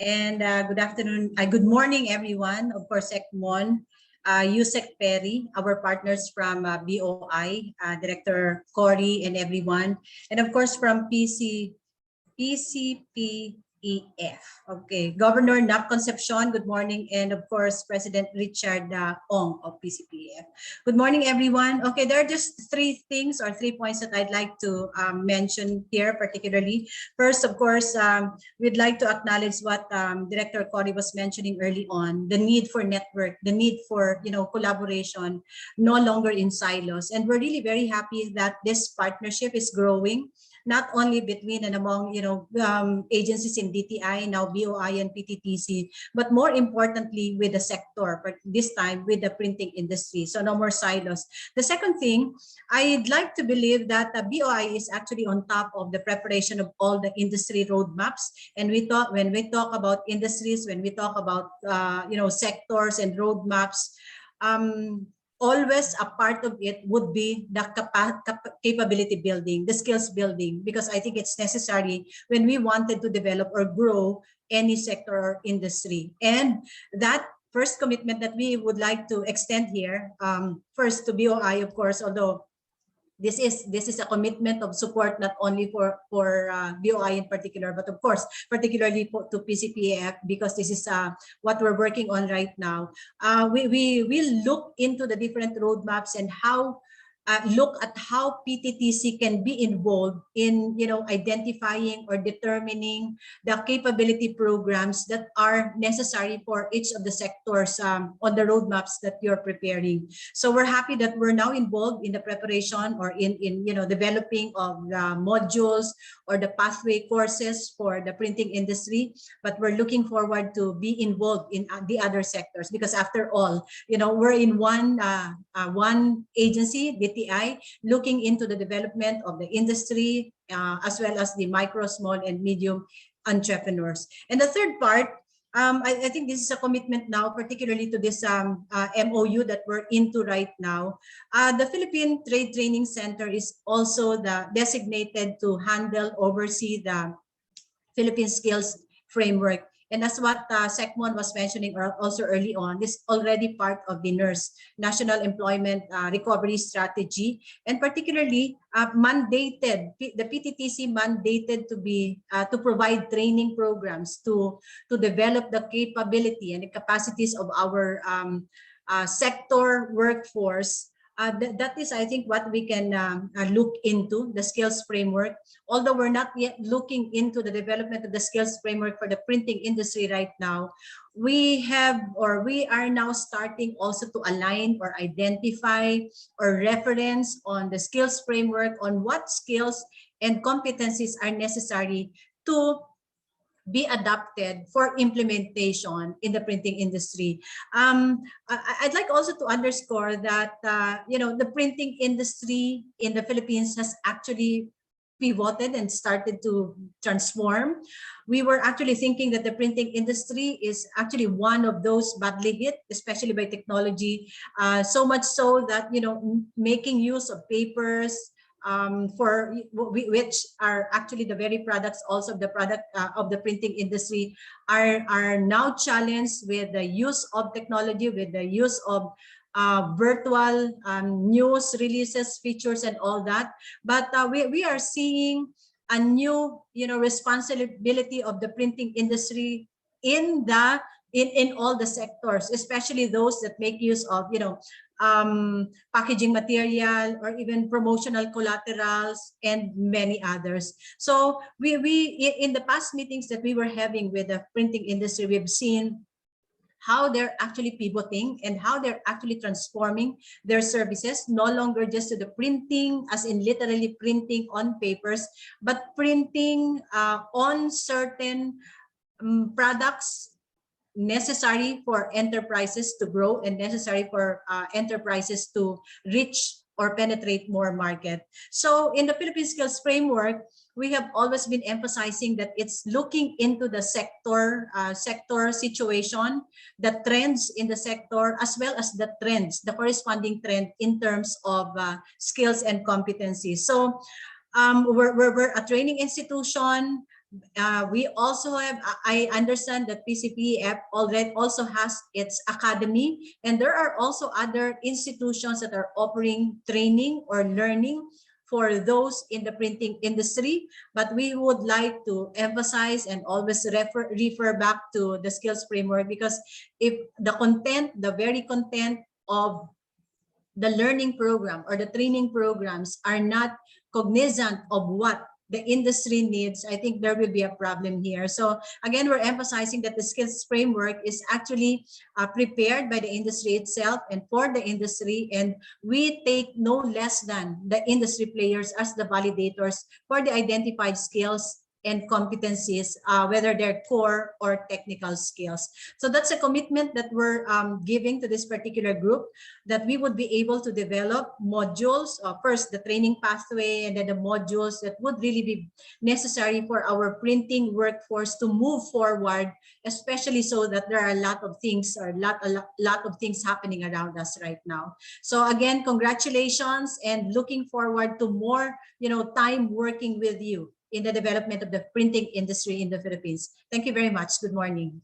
And good afternoon, good morning, everyone. Of course, Ekmon, Yusek Perry, our partners from BOI, Director Cory, and everyone. And of course, from PCPEF. Okay, Governor Nap Concepcion, good morning. And of course, President Richard Ong of PCPEF. Good morning, everyone. Okay, there are just three things or 3 points that I'd like to mention here particularly. First, of course, we'd like to acknowledge what Director Cory was mentioning early on, the need for network, the need for collaboration, no longer in silos. And we're really very happy that this partnership is growing, not only between and among agencies in DTI, now BOI and PTTC, but more importantly with the sector, but this time with the printing industry. So no more silos. The second thing, I'd like to believe that the BOI is actually on top of the preparation of all the industry roadmaps. And when we talk about industries, when we talk about sectors and roadmaps, always a part of it would be the capability building, the skills building, because I think it's necessary when we wanted to develop or grow any sector or industry. And that first commitment that we would like to extend here, first to BOI, of course, although this is a commitment of support not only for BOI in particular, but of course particularly to PCPEF, because this is what we're working on right now. We will look into the different roadmaps and how look at how PTTC can be involved in identifying or determining the capability programs that are necessary for each of the sectors on the roadmaps that you're preparing. So we're happy that we're now involved in the preparation or in developing of the modules or the pathway courses for the printing industry, but we're looking forward to be involved in the other sectors, because after all, we're in one agency, DTI, looking into the development of the industry as well as the micro, small, and medium entrepreneurs. And the third part, I think this is a commitment now, particularly to this MOU that we're into right now. The Philippine Trade Training Center is also designated to oversee the Philippine Skills Framework. And that's what Secmon was mentioning also early on. This is already part of the NERS, National Employment Recovery Strategy, and particularly mandated, the PTTC mandated to provide training programs to develop the capability and the capacities of our sector workforce. That is, I think, what we can look into, the skills framework. Although we're not yet looking into the development of the skills framework for the printing industry right now, we are now starting also to align or identify or reference on the skills framework on what skills and competencies are necessary to be adapted for implementation in the printing industry. I'd like also to underscore that the printing industry in the Philippines has actually pivoted and started to transform. We were actually thinking that the printing industry is actually one of those badly hit, especially by technology, so much so that making use of papers, which are actually the very products also of the product of the printing industry are now challenged with the use of technology, with the use of virtual news releases, features, and all that. But we are seeing a new responsibility of the printing industry in all the sectors, especially those that make use of packaging material or even promotional collaterals and many others. So we in the past meetings that we were having with the printing industry, we've seen how they're actually pivoting and how they're actually transforming their services, no longer just to the printing, as in literally printing on papers, but printing on certain products necessary for enterprises to grow and necessary for enterprises to reach or penetrate more market. So in the Philippine Skills Framework, we have always been emphasizing that it's looking into the sector situation, the trends in the sector, as well as the corresponding trend in terms of skills and competencies. So we're a training institution. We also have, I understand that PCPEF already also has its academy, and there are also other institutions that are offering training or learning for those in the printing industry. But we would like to emphasize and always refer back to the skills framework, because if the content, the very content of the learning program or the training programs are not cognizant of what the industry needs, I think there will be a problem here. So again, we're emphasizing that the skills framework is actually prepared by the industry itself and for the industry, and we take no less than the industry players as the validators for the identified skills and competencies, whether they're core or technical skills. So that's a commitment that we're giving to this particular group, that we would be able to develop modules, first the training pathway, and then the modules that would really be necessary for our printing workforce to move forward, especially so that there are a lot of things, or a lot of things happening around us right now. So again, congratulations, and looking forward to more, time working with you in the development of the printing industry in the Philippines. Thank you very much. Good morning.